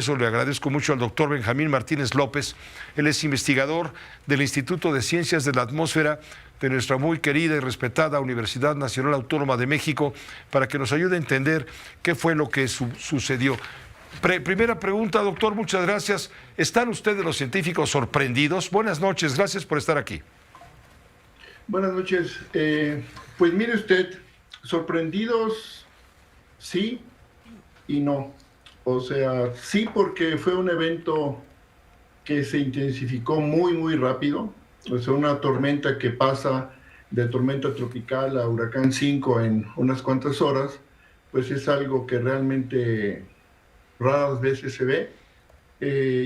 eso le agradezco mucho al doctor Benjamín Martínez López. Él es investigador del Instituto de Ciencias de la Atmósfera de nuestra muy querida y respetada Universidad Nacional Autónoma de México, para que nos ayude a entender qué fue lo que sucedió. Primera pregunta, doctor, muchas gracias. ¿Están ustedes los científicos sorprendidos? Buenas noches, gracias por estar aquí. Buenas noches. Pues mire usted, sorprendidos sí y no. O sea, sí, porque fue un evento que se intensificó muy rápido. O sea, una tormenta que pasa de tormenta tropical a huracán 5 en unas cuantas horas, pues es algo que realmente raras veces se ve.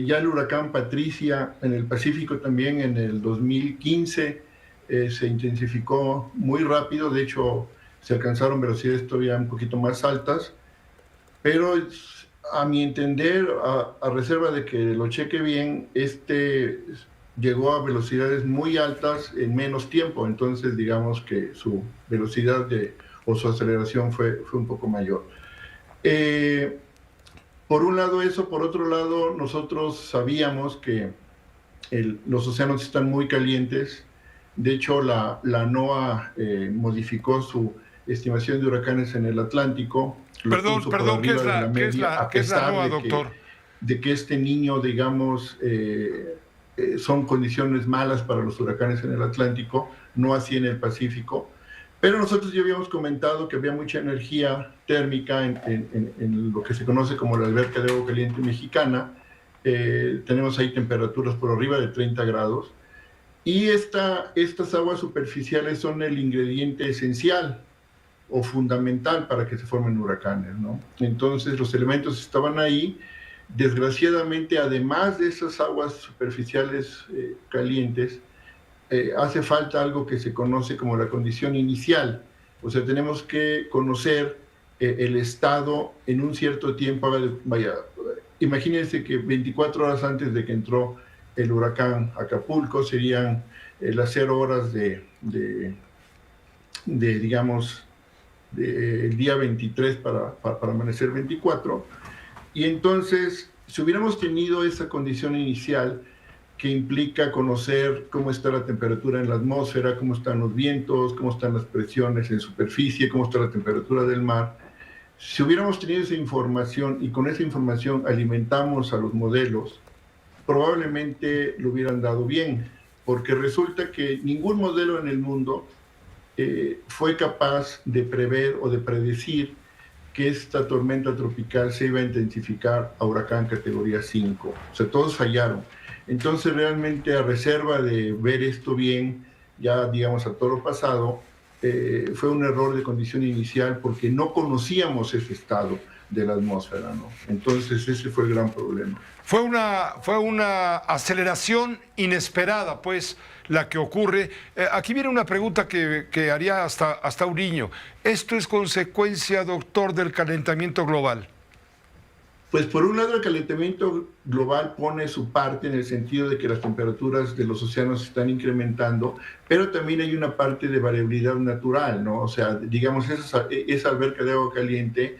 Ya el huracán Patricia en el Pacífico también en el 2015 se intensificó muy rápido. De hecho, se alcanzaron velocidades todavía un poquito más altas, pero a mi entender, a reserva de que lo cheque bien, llegó a velocidades muy altas en menos tiempo. Entonces digamos que su velocidad o su aceleración fue un poco mayor. Por un lado eso, por otro lado nosotros sabíamos que los océanos están muy calientes. De hecho la NOAA modificó su estimación de huracanes en el Atlántico. Perdón, ¿qué es la NOAA, doctor? De que este niño, digamos, son condiciones malas para los huracanes en el Atlántico, no así en el Pacífico. Pero nosotros ya habíamos comentado que había mucha energía térmica en lo que se conoce como la alberca de agua caliente mexicana. Tenemos ahí temperaturas por arriba de 30 grados. Y estas aguas superficiales son el ingrediente esencial o fundamental para que se formen huracanes, ¿no? Entonces los elementos estaban ahí. Desgraciadamente, además de esas aguas superficiales calientes, hace falta algo que se conoce como la condición inicial. O sea, tenemos que conocer el estado en un cierto tiempo. Vaya, imagínense que 24 horas antes de que entró el huracán Acapulco serían las 0 horas digamos, el día 23 para amanecer 24. Y entonces, si hubiéramos tenido esa condición inicial que implica conocer cómo está la temperatura en la atmósfera, cómo están los vientos, cómo están las presiones en superficie, cómo está la temperatura del mar, si hubiéramos tenido esa información y con esa información alimentamos a los modelos, probablemente lo hubieran dado bien, porque resulta que ningún modelo en el mundo fue capaz de prever o de predecir que esta tormenta tropical se iba a intensificar a huracán categoría 5. O sea, todos fallaron. Entonces, realmente, a reserva de ver esto bien, ya digamos a todo lo pasado, fue un error de condición inicial porque no conocíamos ese estado de la atmósfera, ¿no? Entonces, ese fue el gran problema. Fue una aceleración inesperada, pues, la que ocurre. Aquí viene una pregunta que haría hasta un niño. ¿Esto es consecuencia, doctor, del calentamiento global? Pues por un lado el calentamiento global pone su parte en el sentido de que las temperaturas de los océanos se están incrementando, pero también hay una parte de variabilidad natural, ¿no? O sea, digamos, esa alberca de agua caliente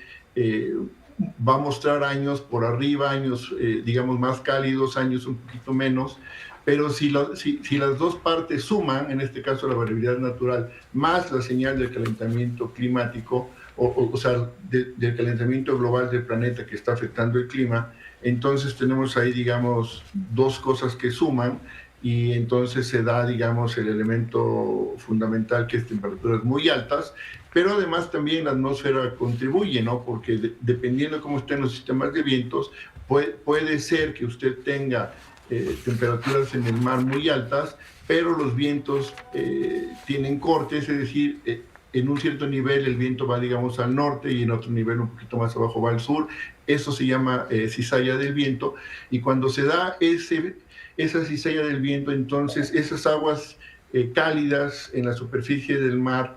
va a mostrar años por arriba, años, digamos, más cálidos, años un poquito menos, pero si las dos partes suman, en este caso la variabilidad natural, más la señal del calentamiento climático, o sea, del calentamiento global del planeta que está afectando el clima, entonces tenemos ahí, digamos, dos cosas que suman y entonces se da, digamos, el elemento fundamental que es temperaturas muy altas, pero además también la atmósfera contribuye, ¿no? Porque dependiendo de cómo estén los sistemas de vientos, puede ser que usted tenga temperaturas en el mar muy altas, pero los vientos tienen cortes, es decir, en un cierto nivel el viento va, digamos, al norte y en otro nivel un poquito más abajo va al sur. Eso se llama cizalla del viento, y cuando se da esa cizalla del viento, entonces esas aguas cálidas en la superficie del mar,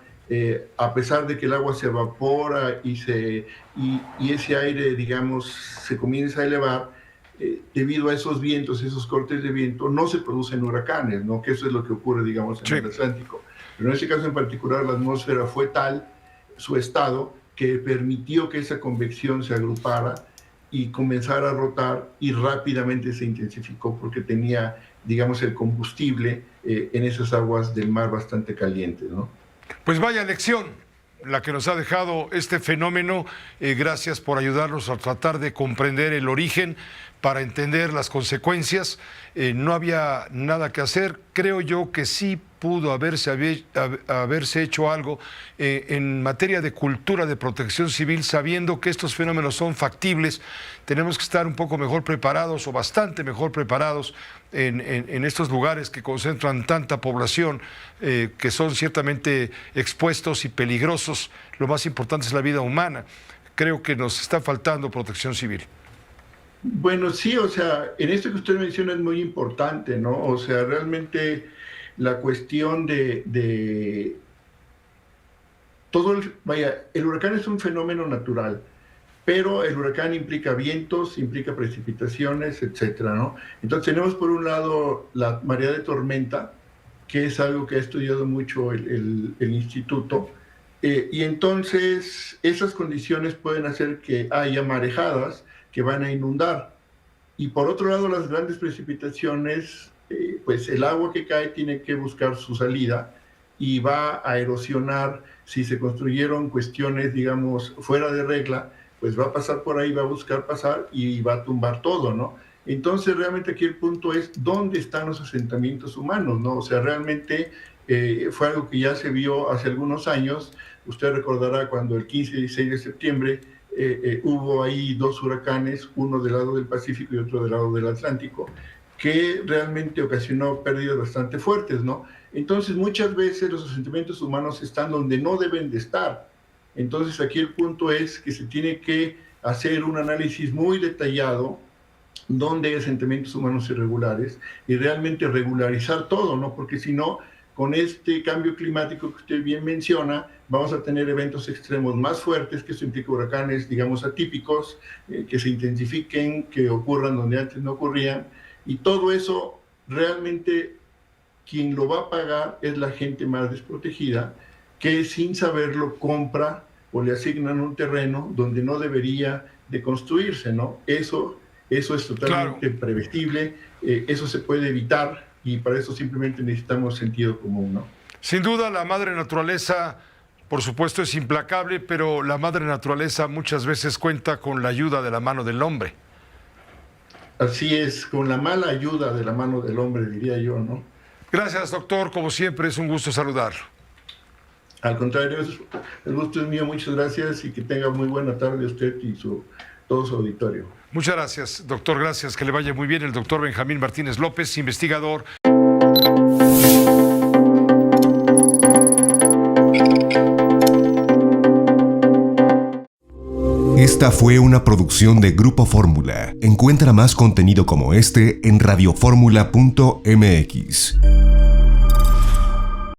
a pesar de que el agua se evapora y ese aire, digamos, se comienza a elevar, debido a esos vientos, esos cortes de viento, no se producen huracanes, ¿no? Que eso es lo que ocurre, digamos, en el Atlántico. Pero en este caso en particular, la atmósfera fue tal, su estado, que permitió que esa convección se agrupara y comenzar a rotar, y rápidamente se intensificó porque tenía, digamos, el combustible en esas aguas del mar bastante calientes, ¿no? Pues vaya lección la que nos ha dejado este fenómeno. Gracias por ayudarnos a tratar de comprender el origen para entender las consecuencias. No había nada que hacer. Creo yo que sí pudo haberse hecho algo en materia de cultura de protección civil, sabiendo que estos fenómenos son factibles. Tenemos que estar un poco mejor preparados, o bastante mejor preparados, en estos lugares que concentran tanta población, que son ciertamente expuestos y peligrosos. Lo más importante es la vida humana. Creo que nos está faltando protección civil. Bueno, sí, o sea, en esto que usted menciona es muy importante, ¿no? O sea, realmente la cuestión de todo, vaya, el huracán es un fenómeno natural, pero el huracán implica vientos, implica precipitaciones, etcétera, ¿no? Entonces tenemos por un lado la marea de tormenta, que es algo que ha estudiado mucho el instituto, y entonces esas condiciones pueden hacer que haya marejadas que van a inundar. Y por otro lado, las grandes precipitaciones, pues el agua que cae tiene que buscar su salida y va a erosionar. Si se construyeron cuestiones, digamos, fuera de regla, pues va a pasar por ahí, va a buscar pasar y va a tumbar todo, ¿no? Entonces, realmente aquí el punto es dónde están los asentamientos humanos, ¿no? O sea, realmente fue algo que ya se vio hace algunos años. Usted recordará cuando el 15 y 16 de septiembre hubo ahí dos huracanes, uno del lado del Pacífico y otro del lado del Atlántico, que realmente ocasionó pérdidas bastante fuertes, ¿no? Entonces, muchas veces los asentamientos humanos están donde no deben de estar. Entonces, aquí el punto es que se tiene que hacer un análisis muy detallado donde hay asentamientos humanos irregulares y realmente regularizar todo, ¿no? Porque si no, con este cambio climático que usted bien menciona, vamos a tener eventos extremos más fuertes, que eso implica huracanes, digamos, atípicos, que se intensifiquen, que ocurran donde antes no ocurrían, y todo eso realmente quien lo va a pagar es la gente más desprotegida, que sin saberlo compra o le asignan un terreno donde no debería de construirse, ¿no? Eso es totalmente previsible, eso se puede evitar, y para eso simplemente necesitamos sentido común, ¿no? Sin duda, la madre naturaleza, por supuesto, es implacable, pero la madre naturaleza muchas veces cuenta con la ayuda de la mano del hombre. Así es, con la mala ayuda de la mano del hombre, diría yo, ¿no? Gracias, doctor. Como siempre, es un gusto saludarlo. Al contrario, el gusto es mío. Muchas gracias y que tenga muy buena tarde usted y todo su auditorio. Muchas gracias, doctor. Gracias. Que le vaya muy bien. El doctor Benjamín Martínez López, investigador. Esta fue una producción de Grupo Fórmula. Encuentra más contenido como este en radioformula.mx.